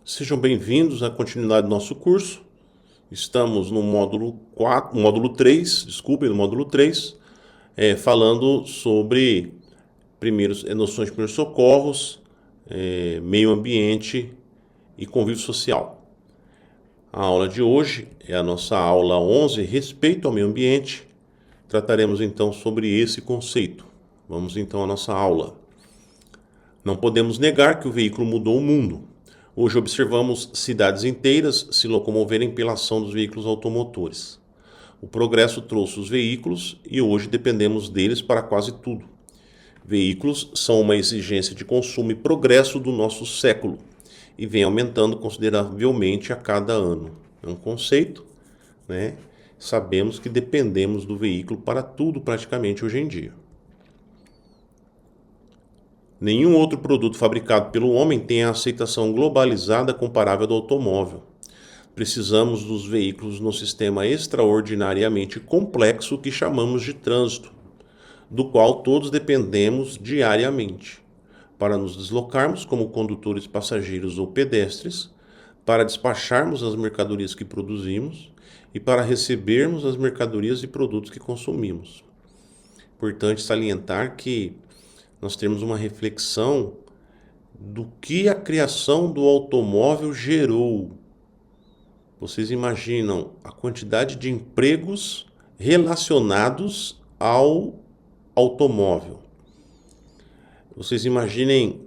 Sejam bem-vindos à continuidade do nosso curso. Estamos no módulo 3, no módulo 3, falando sobre noções de primeiros socorros, meio ambiente e convívio social. A aula de hoje é a nossa aula 11, respeito ao meio ambiente. Trataremos então sobre esse conceito. Vamos então à nossa aula. Não podemos negar que o veículo mudou o mundo. Hoje observamos cidades inteiras se locomoverem pela ação dos veículos automotores. O progresso trouxe os veículos e hoje dependemos deles para quase tudo. Veículos são uma exigência de consumo e progresso do nosso século e vem aumentando consideravelmente a cada ano. É um conceito, né? Sabemos que dependemos do veículo para tudo praticamente hoje em dia. Nenhum outro produto fabricado pelo homem tem a aceitação globalizada comparável do automóvel. Precisamos dos veículos no sistema extraordinariamente complexo que chamamos de trânsito, do qual todos dependemos diariamente, para nos deslocarmos como condutores, passageiros ou pedestres, para despacharmos as mercadorias que produzimos e para recebermos as mercadorias e produtos que consumimos. Importante salientar que nós temos uma reflexão do que a criação do automóvel gerou. Vocês imaginam a quantidade de empregos relacionados ao automóvel. Vocês imaginem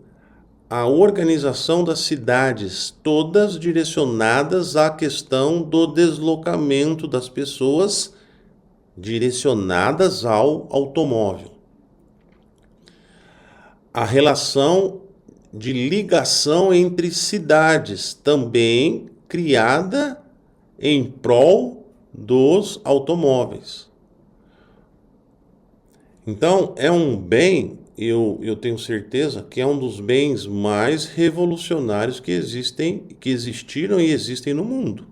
a organização das cidades, todas direcionadas à questão do deslocamento das pessoas, direcionadas ao automóvel. A relação de ligação entre cidades, também criada em prol dos automóveis. Então, é um bem, eu tenho certeza que é um dos bens mais revolucionários que existiram e existem no mundo.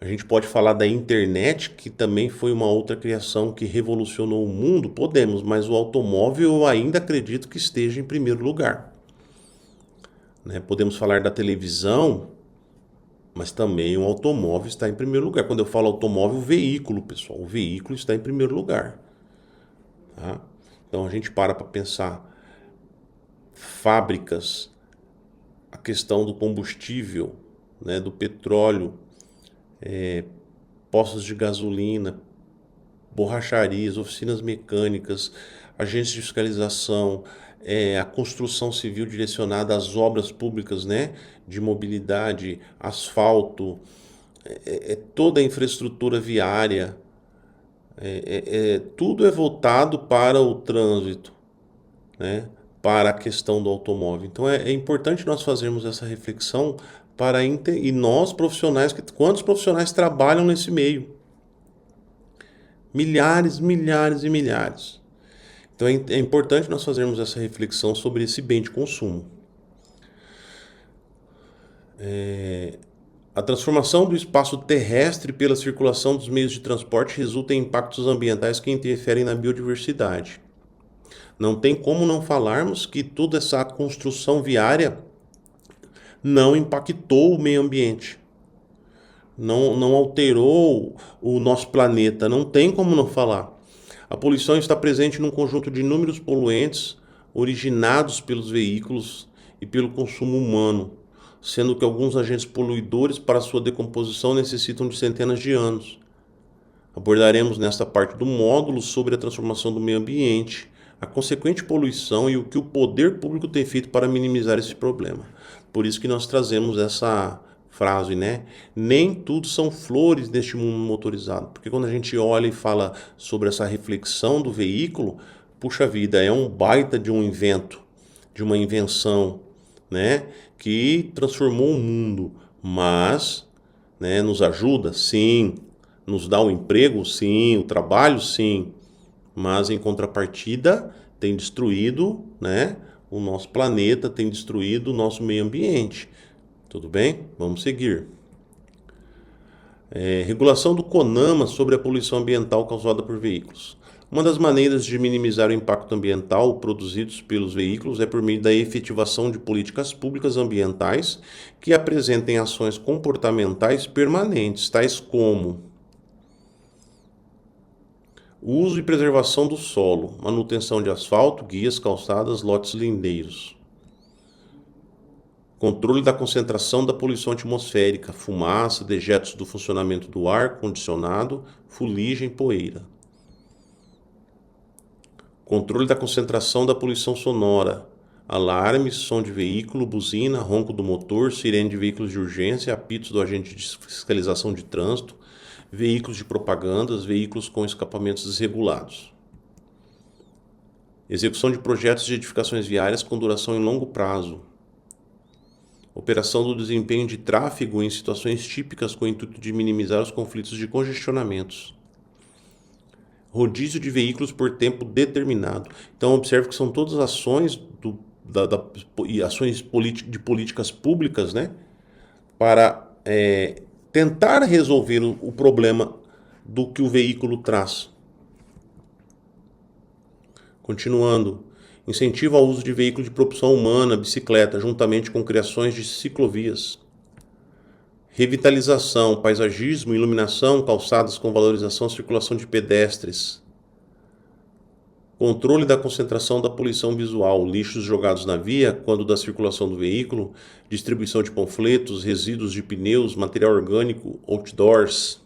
A gente pode falar da internet, que também foi uma outra criação que revolucionou o mundo, podemos, mas o automóvel eu ainda acredito que esteja em primeiro lugar. Podemos falar da televisão, mas também o automóvel está em primeiro lugar. Quando eu falo automóvel, o veículo, pessoal, o veículo está em primeiro lugar. Tá? Então a gente para pensar fábricas, a questão do combustível, do petróleo, postos de gasolina, borracharias, oficinas mecânicas, agências de fiscalização, a construção civil direcionada às obras públicas, de mobilidade, asfalto, toda a infraestrutura viária, tudo é voltado para o trânsito, para a questão do automóvel. Então é importante nós fazermos essa reflexão e nós profissionais, quantos profissionais trabalham nesse meio? Milhares, milhares e milhares. Então é importante nós fazermos essa reflexão sobre esse bem de consumo. A transformação do espaço terrestre pela circulação dos meios de transporte resulta em impactos ambientais que interferem na biodiversidade. Não tem como não falarmos que toda essa construção viária não impactou o meio ambiente, não alterou o nosso planeta, não tem como não falar. A poluição está presente num conjunto de inúmeros poluentes originados pelos veículos e pelo consumo humano, sendo que alguns agentes poluidores para sua decomposição necessitam de centenas de anos. Abordaremos nesta parte do módulo sobre a transformação do meio ambiente, a consequente poluição e o que o poder público tem feito para minimizar esse problema. Por isso que nós trazemos essa frase, Nem tudo são flores neste mundo motorizado. Porque quando a gente olha e fala sobre essa reflexão do veículo, puxa vida, é um baita de um invento, de uma invenção, que transformou o mundo. Mas, nos ajuda? Sim. Nos dá o emprego? Sim. O trabalho? Sim. Mas em contrapartida tem destruído, o nosso planeta, tem destruído o nosso meio ambiente. Tudo bem? Vamos seguir. Regulação do CONAMA sobre a poluição ambiental causada por veículos. Uma das maneiras de minimizar o impacto ambiental produzidos pelos veículos é por meio da efetivação de políticas públicas ambientais que apresentem ações comportamentais permanentes, tais como o uso e preservação do solo, manutenção de asfalto, guias, calçadas, lotes lindeiros. Controle da concentração da poluição atmosférica, fumaça, dejetos do funcionamento do ar condicionado, fuligem, poeira. Controle da concentração da poluição sonora, alarmes, som de veículo, buzina, ronco do motor, sirene de veículos de urgência, apitos do agente de fiscalização de trânsito, veículos de propagandas, veículos com escapamentos desregulados. Execução de projetos de edificações viárias com duração em longo prazo. Operação do desempenho de tráfego em situações típicas com o intuito de minimizar os conflitos de congestionamentos. Rodízio de veículos por tempo determinado. Então, observe que são todas ações ações de políticas públicas, né, para tentar resolver o problema do que o veículo traz. Continuando. Incentivo ao uso de veículos de propulsão humana, bicicleta, juntamente com criações de ciclovias. Revitalização, paisagismo, iluminação, calçadas com valorização, circulação de pedestres. Controle da concentração da poluição visual, lixos jogados na via quando da circulação do veículo, distribuição de panfletos, resíduos de pneus, material orgânico, outdoors.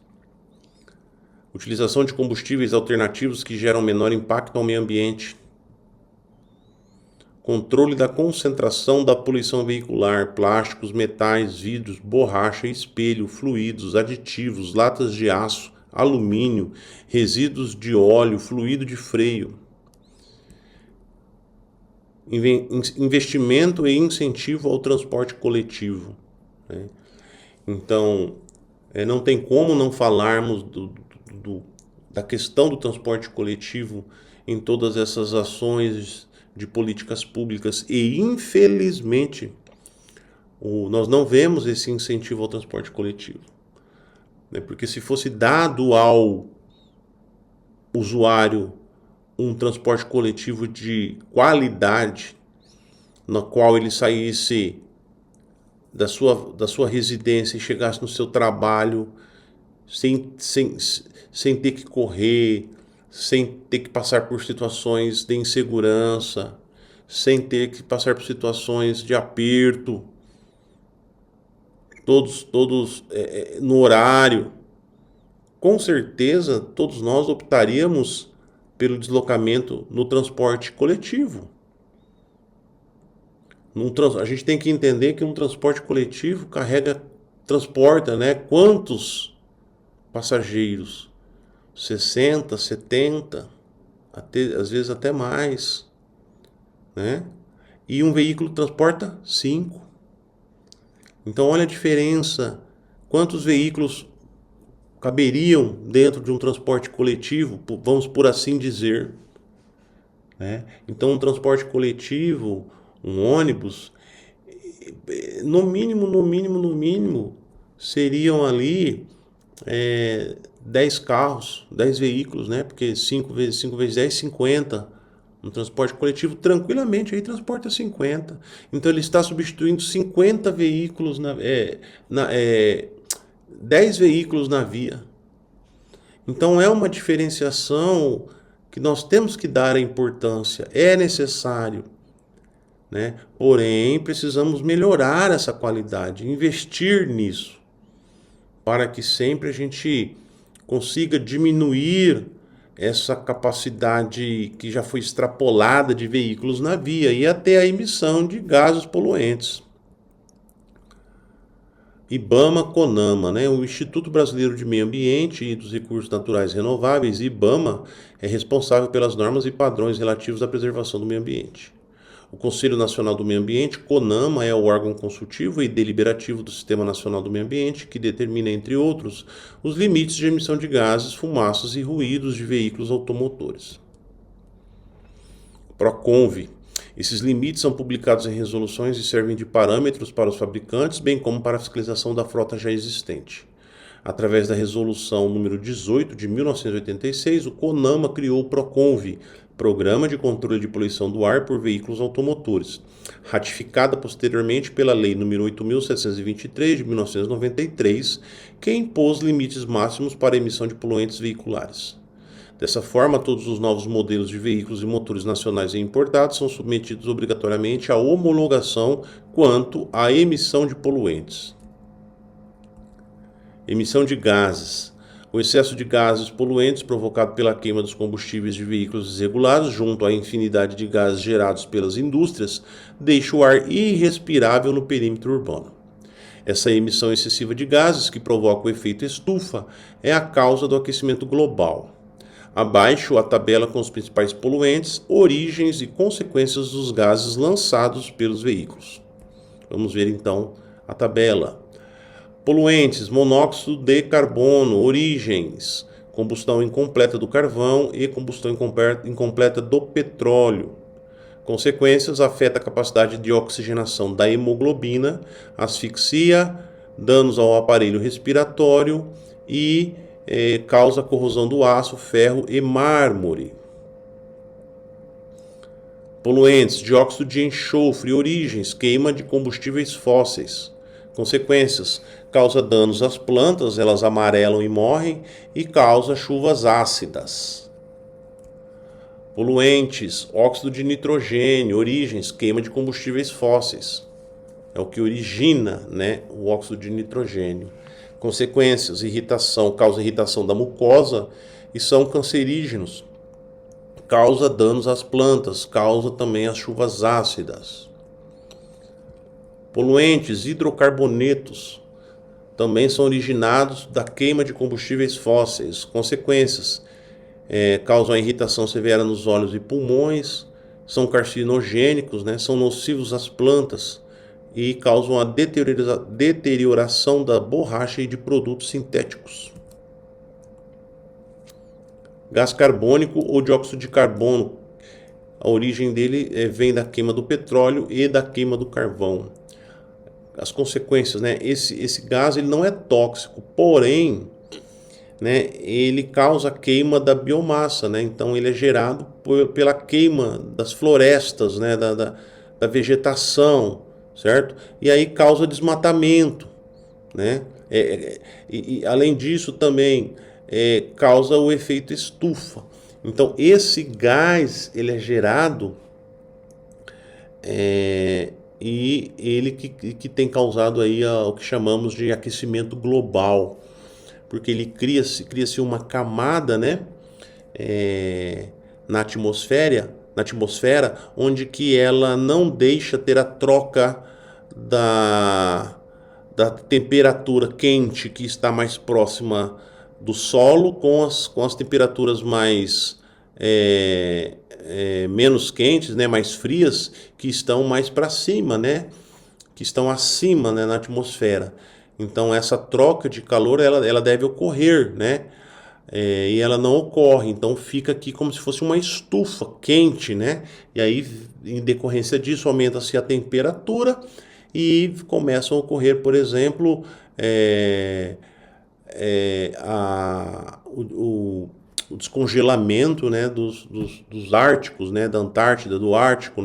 Utilização de combustíveis alternativos que geram menor impacto ao meio ambiente. Controle da concentração da poluição veicular, plásticos, metais, vidros, borracha, espelho, fluidos, aditivos, latas de aço, alumínio, resíduos de óleo, fluido de freio. Investimento e incentivo ao transporte coletivo. Né? Então, não tem como não falarmos da questão do transporte coletivo em todas essas ações de políticas públicas e, infelizmente, nós não vemos esse incentivo ao transporte coletivo. Né? Porque se fosse dado ao usuário um transporte coletivo de qualidade, na qual ele saísse da sua residência e chegasse no seu trabalho sem ter que correr, sem ter que passar por situações de insegurança, sem ter que passar por situações de aperto, todos no horário. Com certeza, todos nós optaríamos pelo deslocamento no transporte coletivo. A gente tem que entender que um transporte coletivo transporta, né, quantos passageiros? 60, 70, às vezes até mais, né? E um veículo transporta 5. Então, olha a diferença. Quantos veículos caberiam dentro de um transporte coletivo, vamos por assim dizer, né? Então, um transporte coletivo, um ônibus, no mínimo, seriam ali 10 carros, 10 veículos, né? Porque 5 vezes 5 vezes 10, 50. Um transporte coletivo tranquilamente aí transporta 50. Então ele está substituindo 50 veículos, 10 veículos na via. Então é uma diferenciação que nós temos que dar a importância. É necessário, né? Porém, precisamos melhorar essa qualidade, investir nisso, para que sempre a gente consiga diminuir essa capacidade que já foi extrapolada de veículos na via e até a emissão de gases poluentes. IBAMA, CONAMA, né? O Instituto Brasileiro de Meio Ambiente e dos Recursos Naturais Renováveis, IBAMA, é responsável pelas normas e padrões relativos à preservação do meio ambiente. O Conselho Nacional do Meio Ambiente, CONAMA, é o órgão consultivo e deliberativo do Sistema Nacional do Meio Ambiente, que determina, entre outros, os limites de emissão de gases, fumaças e ruídos de veículos automotores. PROCONV. Esses limites são publicados em resoluções e servem de parâmetros para os fabricantes, bem como para a fiscalização da frota já existente. Através da resolução número 18 de 1986, o CONAMA criou o PROCONVE, Programa de Controle de Poluição do Ar por Veículos Automotores, ratificada posteriormente pela Lei nº 8.723 de 1993, que impôs limites máximos para a emissão de poluentes veiculares. Dessa forma, todos os novos modelos de veículos e motores nacionais e importados são submetidos obrigatoriamente à homologação quanto à emissão de poluentes. Emissão de gases. O excesso de gases poluentes provocado pela queima dos combustíveis de veículos desregulados, junto à infinidade de gases gerados pelas indústrias, deixa o ar irrespirável no perímetro urbano. Essa emissão excessiva de gases, que provoca o efeito estufa, é a causa do aquecimento global. Abaixo, a tabela com os principais poluentes, origens e consequências dos gases lançados pelos veículos. Vamos ver então a tabela. Poluentes: monóxido de carbono, origens, combustão incompleta do carvão e combustão incompleta do petróleo. Consequências: afeta a capacidade de oxigenação da hemoglobina, asfixia, danos ao aparelho respiratório e causa corrosão do aço, ferro e mármore. Poluentes: dióxido de enxofre, origens, queima de combustíveis fósseis. Consequências: causa danos às plantas, elas amarelam e morrem, e causa chuvas ácidas. Poluentes: óxido de nitrogênio, origens, queima de combustíveis fósseis. É o que origina, o óxido de nitrogênio. Consequências: irritação, causa irritação da mucosa e são cancerígenos. Causa danos às plantas, causa também as chuvas ácidas. Poluentes: hidrocarbonetos, também são originados da queima de combustíveis fósseis. Consequências: causam a irritação severa nos olhos e pulmões, são carcinogênicos, são nocivos às plantas e causam a deterioração da borracha e de produtos sintéticos. Gás carbônico ou dióxido de carbono, a origem dele vem da queima do petróleo e da queima do carvão. As consequências, esse gás ele não é tóxico, porém, ele causa queima da biomassa, então ele é gerado pela queima das florestas, da vegetação, certo? E aí causa desmatamento, e além disso também causa o efeito estufa. Então esse gás ele é gerado e ele que tem causado aí o que chamamos de aquecimento global, porque ele cria-se uma camada, na atmosfera, onde que ela não deixa ter a troca da temperatura quente que está mais próxima do solo com as temperaturas mais menos quentes, mais frias, que estão mais para cima, que estão acima, na atmosfera. Então essa troca de calor ela deve ocorrer, e ela não ocorre, então fica aqui como se fosse uma estufa quente, e aí em decorrência disso aumenta-se a temperatura e começam a ocorrer, por exemplo, o descongelamento, dos árticos, da Antártida, do Ártico,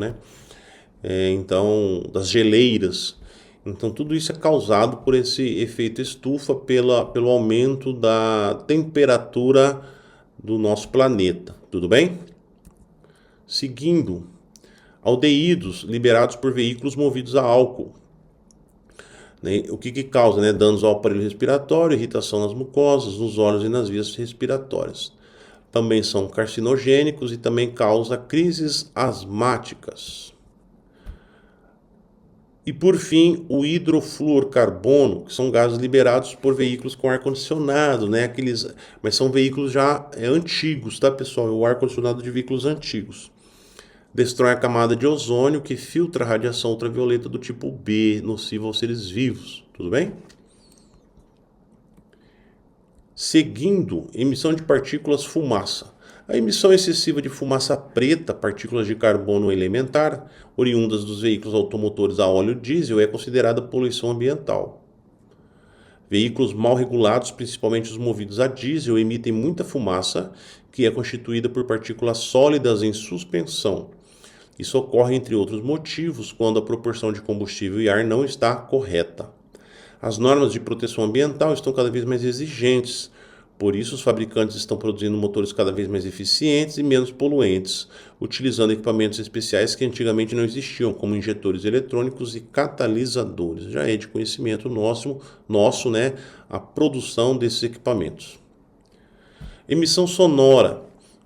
então das geleiras. Então tudo isso é causado por esse efeito estufa, pelo aumento da temperatura do nosso planeta. Tudo bem? Seguindo, aldeídos liberados por veículos movidos a álcool. O que causa? Danos ao aparelho respiratório, irritação nas mucosas, nos olhos e nas vias respiratórias. Também são carcinogênicos e também causa crises asmáticas. E por fim, o hidrofluorcarbono, que são gases liberados por veículos com ar-condicionado, mas são veículos já antigos, tá, pessoal? É o ar-condicionado de veículos antigos. Destrói a camada de ozônio, que filtra a radiação ultravioleta do tipo B, nociva aos seres vivos. Tudo bem? Seguindo, emissão de partículas fumaça. A emissão excessiva de fumaça preta, partículas de carbono elementar, oriundas dos veículos automotores a óleo diesel, é considerada poluição ambiental. Veículos mal regulados, principalmente os movidos a diesel, emitem muita fumaça, que é constituída por partículas sólidas em suspensão. Isso ocorre, entre outros motivos, quando a proporção de combustível e ar não está correta. As normas de proteção ambiental estão cada vez mais exigentes, por isso os fabricantes estão produzindo motores cada vez mais eficientes e menos poluentes, utilizando equipamentos especiais que antigamente não existiam, como injetores eletrônicos e catalisadores. Já é de conhecimento nosso, né, a produção desses equipamentos. Emissão sonora.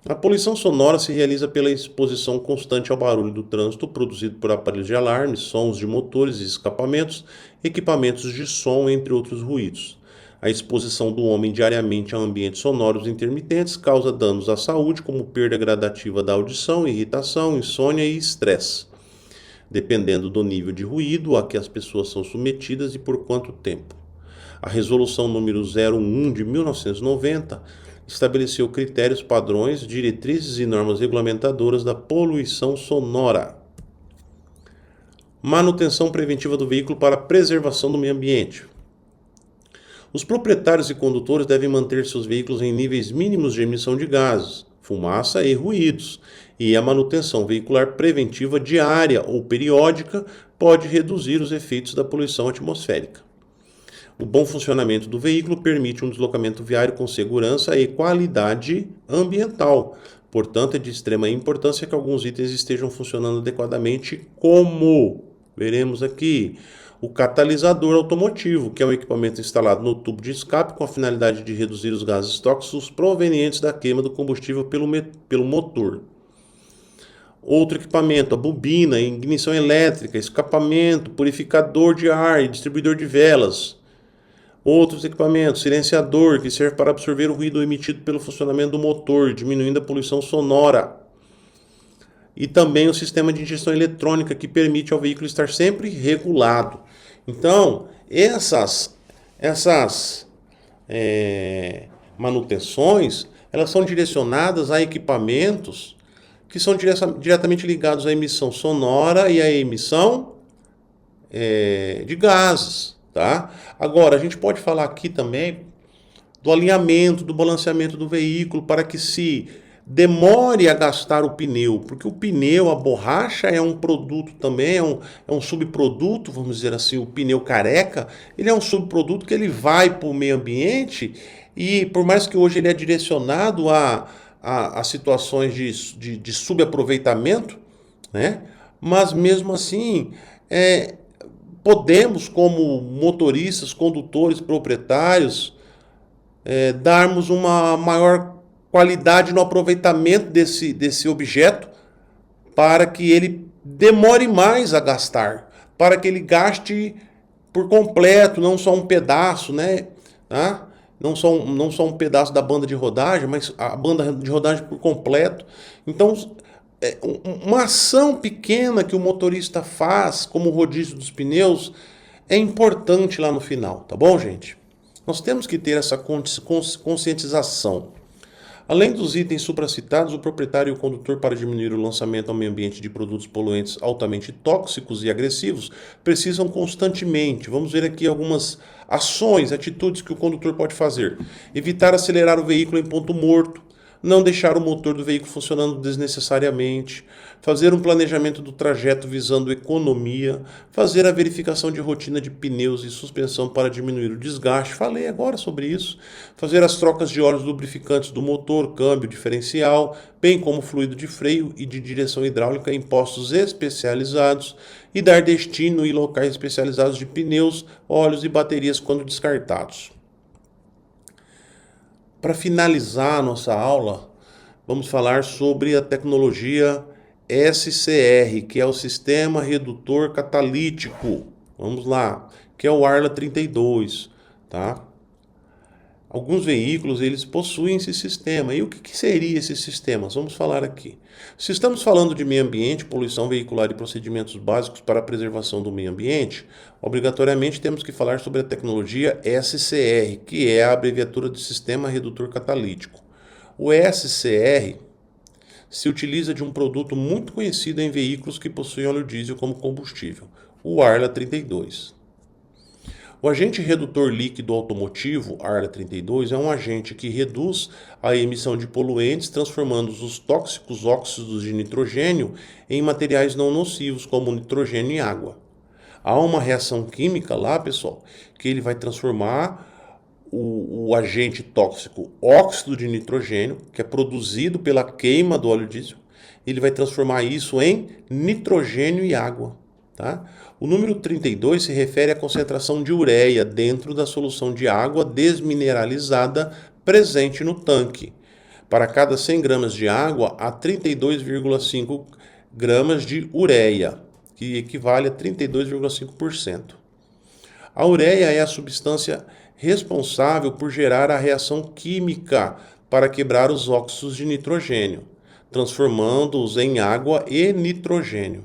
A poluição sonora se realiza pela exposição constante ao barulho do trânsito produzido por aparelhos de alarme, sons de motores e escapamentos, equipamentos de som, entre outros ruídos. A exposição do homem diariamente a ambientes sonoros intermitentes causa danos à saúde, como perda gradativa da audição, irritação, insônia e estresse, dependendo do nível de ruído a que as pessoas são submetidas e por quanto tempo. A Resolução número 01 de 1990 estabeleceu critérios, padrões, diretrizes e normas regulamentadoras da poluição sonora. Manutenção preventiva do veículo para a preservação do meio ambiente. Os proprietários e condutores devem manter seus veículos em níveis mínimos de emissão de gases, fumaça e ruídos, e a manutenção veicular preventiva diária ou periódica pode reduzir os efeitos da poluição atmosférica. O bom funcionamento do veículo permite um deslocamento viário com segurança e qualidade ambiental. Portanto, é de extrema importância que alguns itens estejam funcionando adequadamente, como veremos aqui. O catalisador automotivo, que é um equipamento instalado no tubo de escape com a finalidade de reduzir os gases tóxicos provenientes da queima do combustível pelo motor. Outro equipamento, a bobina, ignição elétrica, escapamento, purificador de ar e distribuidor de velas. Outros equipamentos, silenciador, que serve para absorver o ruído emitido pelo funcionamento do motor, diminuindo a poluição sonora. E também o sistema de injeção eletrônica, que permite ao veículo estar sempre regulado. Então, essas manutenções, elas são direcionadas a equipamentos que são diretamente ligados à emissão sonora e à emissão de gases. Tá? Agora, a gente pode falar aqui também do alinhamento, do balanceamento do veículo para que se demore a gastar o pneu, porque o pneu, a borracha é um produto também, é um subproduto, vamos dizer assim, o pneu careca, ele é um subproduto que ele vai para o meio ambiente e por mais que hoje ele é direcionado a situações de subaproveitamento, né? Mas mesmo assim, podemos, como motoristas, condutores, proprietários, darmos uma maior qualidade no aproveitamento desse objeto para que ele demore mais a gastar, para que ele gaste por completo, não só um pedaço, né? Tá? Não só um pedaço da banda de rodagem, mas a banda de rodagem por completo. Então, uma ação pequena que o motorista faz, como o rodízio dos pneus, é importante lá no final, tá bom, gente? Nós temos que ter essa conscientização. Além dos itens supracitados, o proprietário e o condutor, para diminuir o lançamento ao meio ambiente de produtos poluentes altamente tóxicos e agressivos, precisam constantemente. Vamos ver aqui algumas ações, atitudes que o condutor pode fazer. Evitar acelerar o veículo em ponto morto. Não deixar o motor do veículo funcionando desnecessariamente, fazer um planejamento do trajeto visando economia, fazer a verificação de rotina de pneus e suspensão para diminuir o desgaste, falei agora sobre isso, fazer as trocas de óleos lubrificantes do motor, câmbio, diferencial, bem como fluido de freio e de direção hidráulica em postos especializados e dar destino e locais especializados de pneus, óleos e baterias quando descartados. Para finalizar a nossa aula, vamos falar sobre a tecnologia SCR, que é o Sistema Redutor Catalítico. Vamos lá, que é o Arla 32, tá? Alguns veículos, eles possuem esse sistema. E o que seria esse sistema? Vamos falar aqui. Se estamos falando de meio ambiente, poluição veicular e procedimentos básicos para a preservação do meio ambiente, obrigatoriamente temos que falar sobre a tecnologia SCR, que é a abreviatura de Sistema Redutor Catalítico. O SCR se utiliza de um produto muito conhecido em veículos que possuem óleo diesel como combustível, o Arla 32. O agente redutor líquido automotivo, Arla 32, é um agente que reduz a emissão de poluentes, transformando os tóxicos óxidos de nitrogênio em materiais não nocivos, como nitrogênio e água. Há uma reação química lá, pessoal, que ele vai transformar o agente tóxico óxido de nitrogênio, que é produzido pela queima do óleo diesel, ele vai transformar isso em nitrogênio e água. Tá? O número 32 se refere à concentração de ureia dentro da solução de água desmineralizada presente no tanque. Para cada 100 gramas de água, há 32,5 gramas de ureia, que equivale a 32,5%. A ureia é a substância responsável por gerar a reação química para quebrar os óxidos de nitrogênio, transformando-os em água e nitrogênio.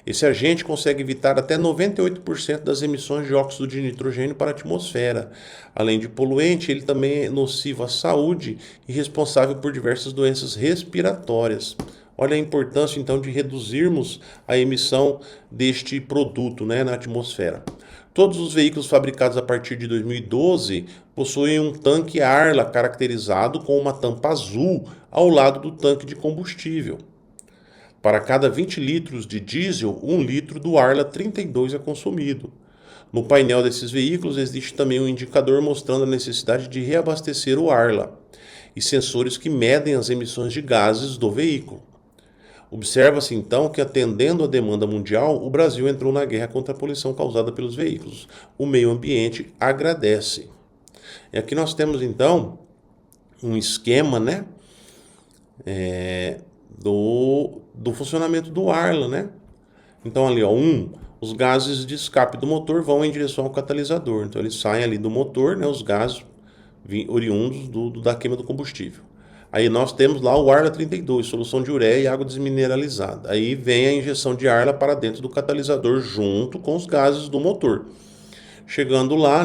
Esse agente consegue evitar até 98% das emissões de óxido de nitrogênio para a atmosfera. Além de poluente, ele também é nocivo à saúde e responsável por diversas doenças respiratórias. Olha a importância, então, de reduzirmos a emissão deste produto, na atmosfera. Todos os veículos fabricados a partir de 2012 possuem um tanque Arla caracterizado com uma tampa azul ao lado do tanque de combustível. Para cada 20 litros de diesel, 1 litro do Arla 32 é consumido. No painel desses veículos existe também um indicador mostrando a necessidade de reabastecer o Arla e sensores que medem as emissões de gases do veículo. Observa-se então que, atendendo à demanda mundial, o Brasil entrou na guerra contra a poluição causada pelos veículos. O meio ambiente agradece. E aqui nós temos então um esquema, do funcionamento do Arla, Então ali, os gases de escape do motor vão em direção ao catalisador. Então eles saem ali do motor, os gases oriundos da queima do combustível. Aí nós temos lá o Arla 32, solução de ureia e água desmineralizada. Aí vem a injeção de Arla para dentro do catalisador junto com os gases do motor. Chegando lá,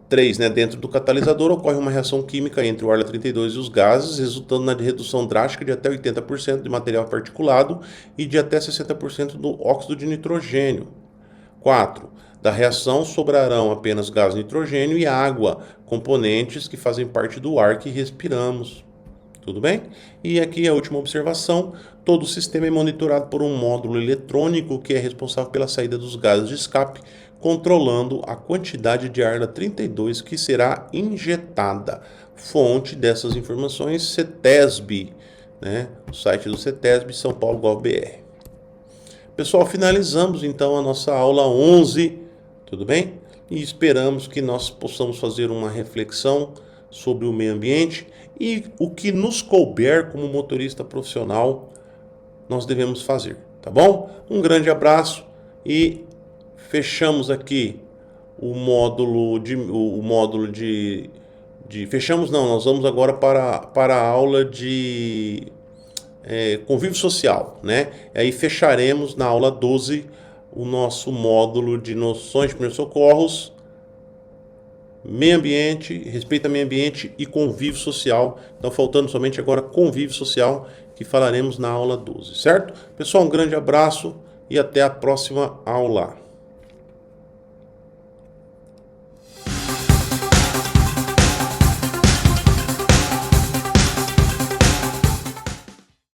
3, dentro do catalisador ocorre uma reação química entre o Arla 32 e os gases, resultando na redução drástica de até 80% de material particulado e de até 60% do óxido de nitrogênio. 4. Da reação sobrarão apenas gás nitrogênio e água, componentes que fazem parte do ar que respiramos. Tudo bem? E aqui a última observação: todo o sistema é monitorado por um módulo eletrônico que é responsável pela saída dos gases de escape, controlando a quantidade de Arla 32 que será injetada. Fonte dessas informações, CETESB, o site do CETESB, São Paulo Gov.br. Pessoal, finalizamos então a nossa aula 11, tudo bem? E esperamos que nós possamos fazer uma reflexão sobre o meio ambiente e o que nos couber como motorista profissional nós devemos fazer, tá bom? Um grande abraço e fechamos aqui o módulo de fechamos não, nós vamos agora para a aula de convívio social, Aí fecharemos na aula 12 o nosso módulo de noções de primeiros socorros, meio ambiente, respeito ao meio ambiente e convívio social. Então, faltando somente agora convívio social, que falaremos na aula 12, certo? Pessoal, um grande abraço e até a próxima aula.